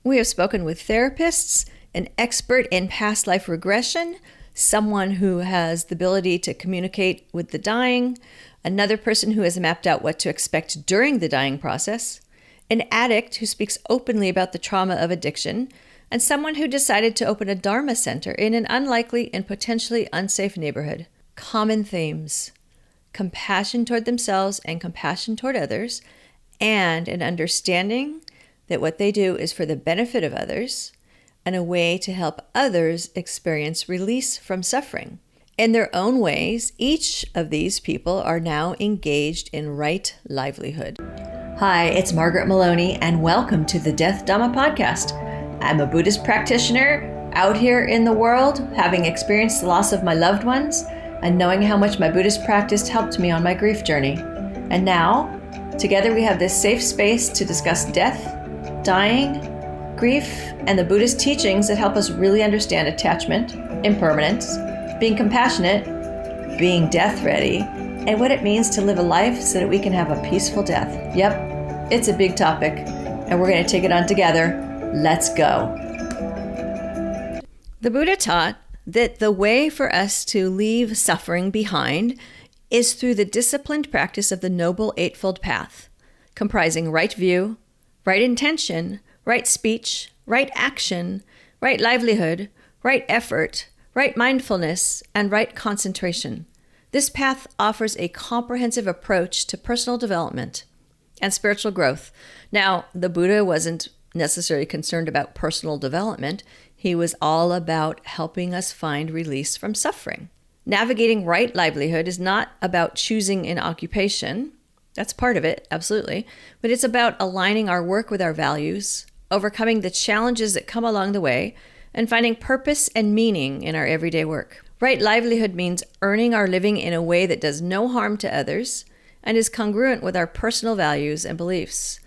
We have spoken with therapists, an expert in past life regression, someone who has the ability to communicate with the dying, another person who has mapped out what to expect during the dying process, an addict who speaks openly about the trauma of addiction, and someone who decided to open a Dharma center in an unlikely and potentially unsafe neighborhood. Common themes: compassion toward themselves and compassion toward others, and an understanding that what they do is for the benefit of others and a way to help others experience release from suffering. In their own ways, each of these people are now engaged in right livelihood. Hi, it's Margaret Meloni, and welcome to the Death Dhamma podcast. I'm a Buddhist practitioner out here in the world, having experienced the loss of my loved ones and knowing how much my Buddhist practice helped me on my grief journey. And now, together we have this safe space to discuss death, dying, grief, and the Buddhist teachings that help us really understand attachment, impermanence, being compassionate, being death ready, and what it means to live a life so that we can have a peaceful death. Yep, it's a big topic, and we're going to take it on together. Let's go. The Buddha taught that the way for us to leave suffering behind is through the disciplined practice of the Noble Eightfold Path, comprising right view, right intention, right speech, right action, right livelihood, right effort, right mindfulness, and right concentration. This path offers a comprehensive approach to personal development and spiritual growth. Now, the Buddha wasn't necessarily concerned about personal development. He was all about helping us find release from suffering. Navigating right livelihood is not about choosing an occupation. That's part of it, absolutely. But it's about aligning our work with our values, overcoming the challenges that come along the way, and finding purpose and meaning in our everyday work. Right livelihood means earning our living in a way that does no harm to others and is congruent with our personal values and beliefs.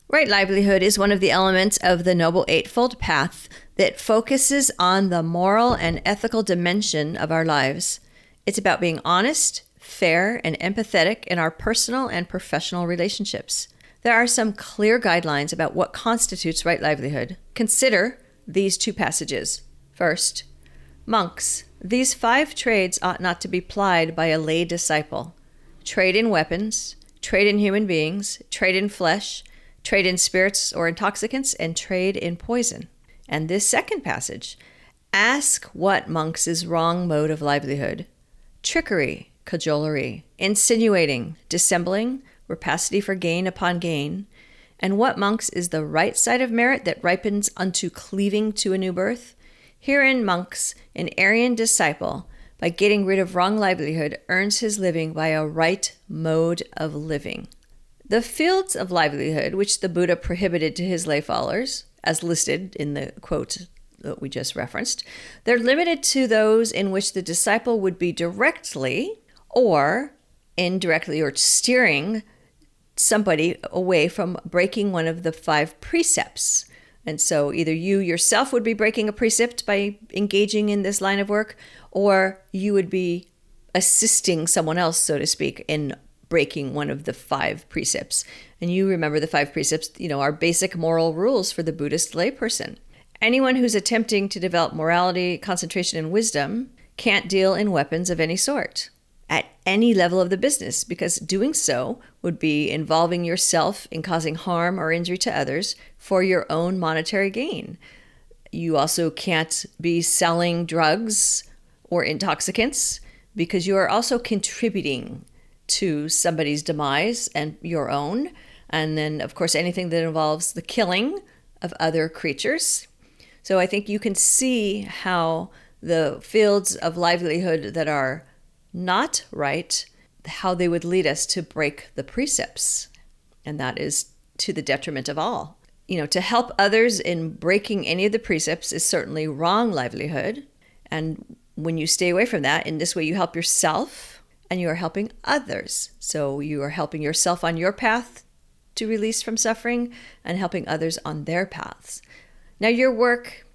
Right livelihood is one of the elements of the Noble Eightfold Path that focuses on the moral and ethical dimension of our lives. It's about being honest, fair, and empathetic in our personal and professional relationships. There are some clear guidelines about what constitutes right livelihood. Consider these two passages. First, monks. These 5 trades ought not to be plied by a lay disciple. Trade in weapons, trade in human beings, trade in flesh, trade in spirits or intoxicants, and trade in poison. And this second passage, ask what monks' wrong mode of livelihood: trickery, cajolery, insinuating, dissembling, rapacity for gain upon gain, and what monks is the right side of merit that ripens unto cleaving to a new birth? Herein monks, an Aryan disciple, by getting rid of wrong livelihood, earns his living by a right mode of living. The fields of livelihood, which the Buddha prohibited to his lay followers, as listed in the quote that we just referenced, they're limited to those in which the disciple would be directly or indirectly or steering somebody away from breaking one of the 5 precepts. And so either you yourself would be breaking a precept by engaging in this line of work, or you would be assisting someone else, so to speak, in breaking one of the 5 precepts. And you remember the 5 precepts, are basic moral rules for the Buddhist layperson. Anyone who's attempting to develop morality, concentration, and wisdom can't deal in weapons of any sort at any level of the business, because doing so would be involving yourself in causing harm or injury to others for your own monetary gain. You also can't be selling drugs or intoxicants, because you are also contributing to somebody's demise and your own. And then, of course, anything that involves the killing of other creatures. So I think you can see how the fields of livelihood that are not right, how they would lead us to break the precepts. And that is to the detriment of all. To help others in breaking any of the precepts is certainly wrong livelihood. And when you stay away from that, in this way you help yourself and you are helping others. So you are helping yourself on your path to release from suffering and helping others on their paths. Now your work,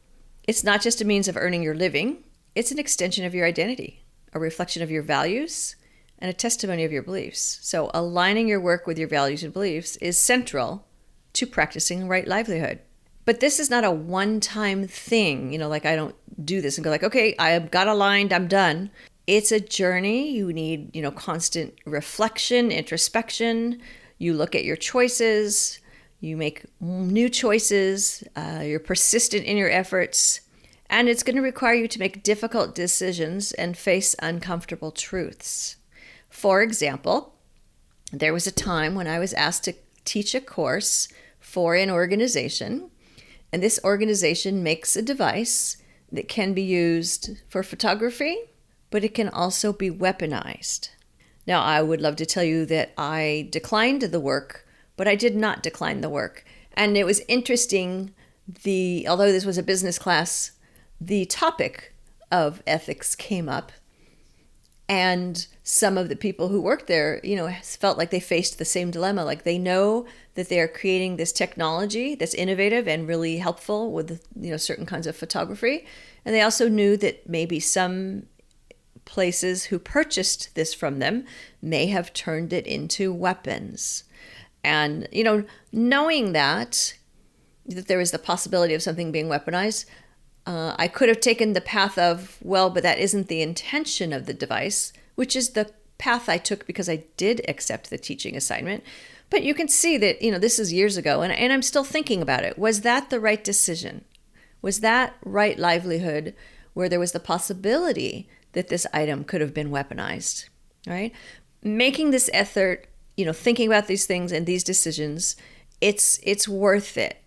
it's not just a means of earning your living, it's an extension of your identity, a reflection of your values, and a testimony of your beliefs. So aligning your work with your values and beliefs is central to practicing right livelihood. But this is not a one-time thing, like I don't do this and go like, okay, I got aligned, I'm done. It's a journey. You need, constant reflection, introspection. You look at your choices, you make new choices, you're persistent in your efforts, and it's going to require you to make difficult decisions and face uncomfortable truths. For example, there was a time when I was asked to teach a course for an organization, and this organization makes a device that can be used for photography, but it can also be weaponized. Now, I would love to tell you that I declined the work, but I did not decline the work. And it was interesting, although this was a business class, the topic of ethics came up. And some of the people who worked there, felt like they faced the same dilemma. Like they know that they are creating this technology that's innovative and really helpful with, certain kinds of photography. And they also knew that maybe some places who purchased this from them may have turned it into weapons. And, knowing that there is the possibility of something being weaponized, I could have taken the path of, well, but that isn't the intention of the device, which is the path I took because I did accept the teaching assignment. But you can see that, this is years ago, and I'm still thinking about it. Was that the right decision? Was that right livelihood where there was the possibility that this item could have been weaponized, right? Making this effort, thinking about these things and these decisions, it's worth it.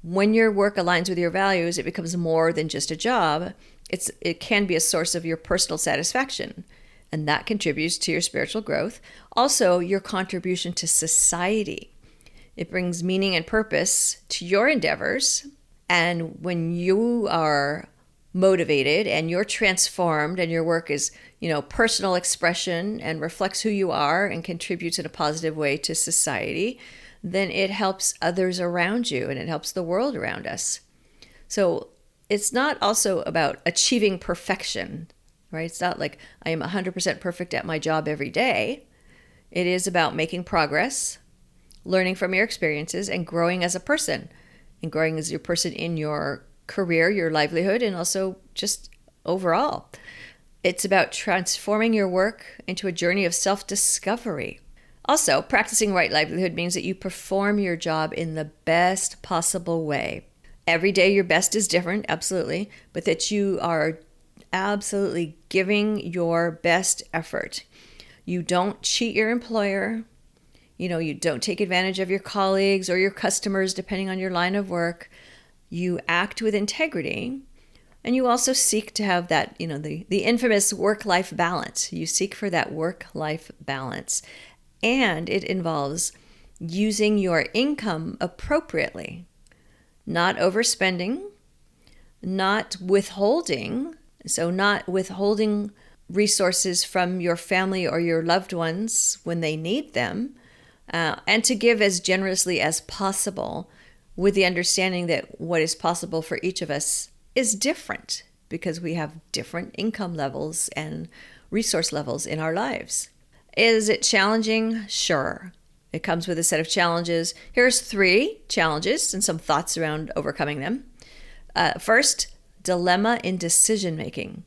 When your work aligns with your values, it becomes more than just a job. It can be a source of your personal satisfaction, and that contributes to your spiritual growth. Also, your contribution to society. It brings meaning and purpose to your endeavors, and when you are motivated and you're transformed and your work is, personal expression and reflects who you are and contributes in a positive way to society, then it helps others around you and it helps the world around us. So it's not also about achieving perfection, right? It's not like I am 100% perfect at my job every day. It is about making progress, learning from your experiences, and growing as a person, and growing as your person in your career, your livelihood, and also just overall. It's about transforming your work into a journey of self-discovery. Also, practicing right livelihood means that you perform your job in the best possible way. Every day your best is different, absolutely, but that you are absolutely giving your best effort. You don't cheat your employer. You don't take advantage of your colleagues or your customers, depending on your line of work. You act with integrity, and you also seek to have that, the infamous work-life balance. You seek for that work-life balance. And it involves using your income appropriately, not overspending, not withholding. So not withholding resources from your family or your loved ones when they need them, and to give as generously as possible, with the understanding that what is possible for each of us is different because we have different income levels and resource levels in our lives. Is it challenging? Sure. It comes with a set of challenges. Here's 3 challenges and some thoughts around overcoming them. First, dilemma in decision making.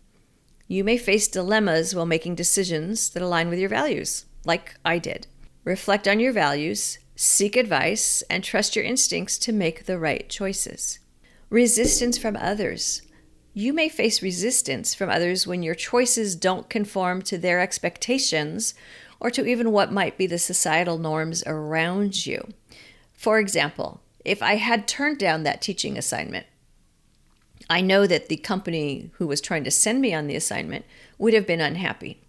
You may face dilemmas while making decisions that align with your values, like I did. Reflect on your values, seek advice, and trust your instincts to make the right choices. Resistance from others. You may face resistance from others when your choices don't conform to their expectations or to even what might be the societal norms around you. For example, if I had turned down that teaching assignment, I know that the company who was trying to send me on the assignment would have been unhappy,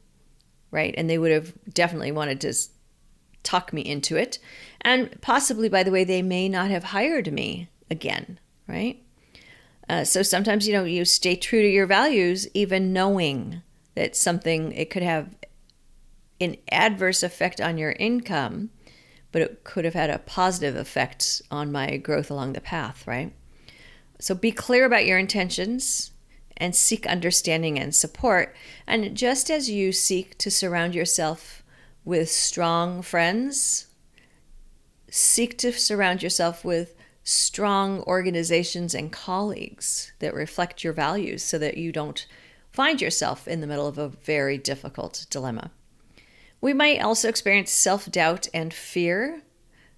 right? And they would have definitely wanted to talk me into it. And possibly, by the way, they may not have hired me again, right? So sometimes, you stay true to your values, even knowing that it could have an adverse effect on your income, but it could have had a positive effect on my growth along the path, right? So be clear about your intentions and seek understanding and support. And just as you seek to surround yourself with strong friends, seek to surround yourself with strong organizations and colleagues that reflect your values so that you don't find yourself in the middle of a very difficult dilemma. We might also experience self-doubt and fear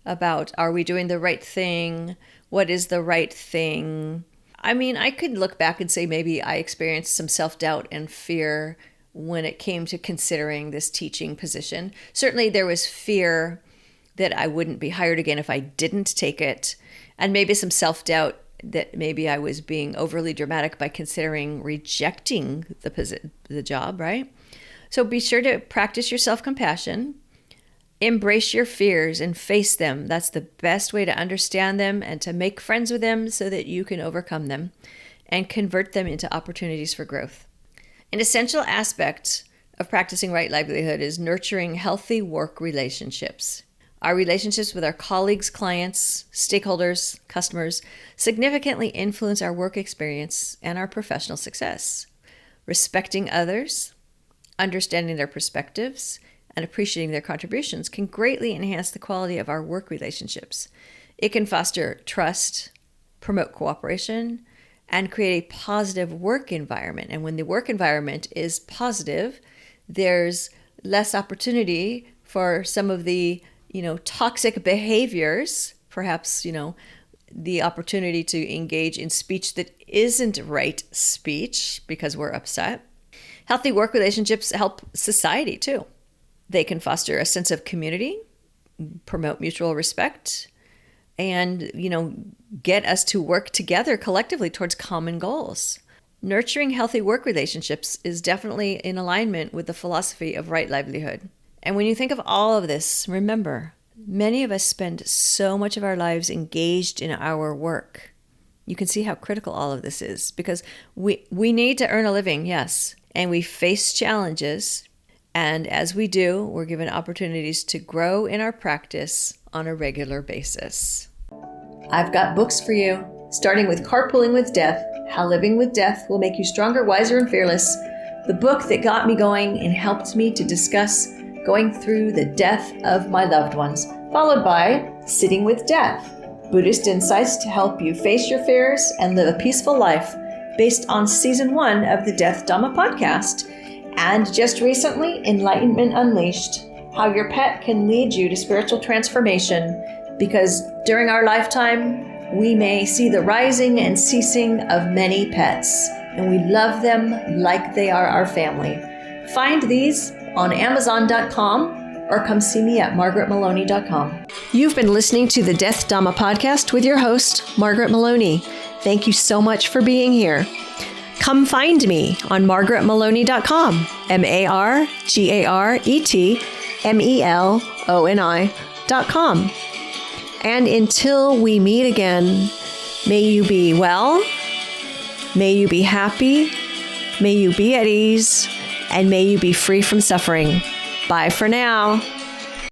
about, are we doing the right thing? What is the right thing? I mean, I could look back and say maybe I experienced some self-doubt and fear when it came to considering this teaching position. Certainly there was fear that I wouldn't be hired again if I didn't take it, and maybe some self-doubt that maybe I was being overly dramatic by considering rejecting the job, right? So be sure to practice your self-compassion, embrace your fears and face them. That's the best way to understand them and to make friends with them so that you can overcome them and convert them into opportunities for growth. An essential aspect of practicing right livelihood is nurturing healthy work relationships. Our relationships with our colleagues, clients, stakeholders, customers significantly influence our work experience and our professional success. Respecting others, understanding their perspectives, and appreciating their contributions can greatly enhance the quality of our work relationships. It can foster trust, promote cooperation, and create a positive work environment. And when the work environment is positive, there's less opportunity for some of the, toxic behaviors, perhaps, the opportunity to engage in speech that isn't right speech because we're upset. Healthy work relationships help society too. They can foster a sense of community, promote mutual respect, and, get us to work together collectively towards common goals. Nurturing healthy work relationships is definitely in alignment with the philosophy of right livelihood. And when you think of all of this, remember, many of us spend so much of our lives engaged in our work. You can see how critical all of this is because we need to earn a living, yes, and we face challenges. And as we do, we're given opportunities to grow in our practice on a regular basis. I've got books for you, starting with Carpooling with Death, How Living with Death Will Make You Stronger, Wiser, and Fearless, the book that got me going and helped me to discuss going through the death of my loved ones, followed by Sitting with Death, Buddhist insights to help you face your fears and live a peaceful life, based on Season 1 of the Death Dhamma podcast. And just recently, Enlightenment Unleashed, how your pet can lead you to spiritual transformation, because during our lifetime, we may see the rising and ceasing of many pets, and we love them like they are our family. Find these on Amazon.com or come see me at MargaretMeloni.com. You've been listening to the Death Dhamma podcast with your host, Margaret Meloni. Thank you so much for being here. Come find me on MargaretMeloni.com, MargaretMeloni.com. And until we meet again, may you be well, may you be happy, may you be at ease, and may you be free from suffering. Bye for now.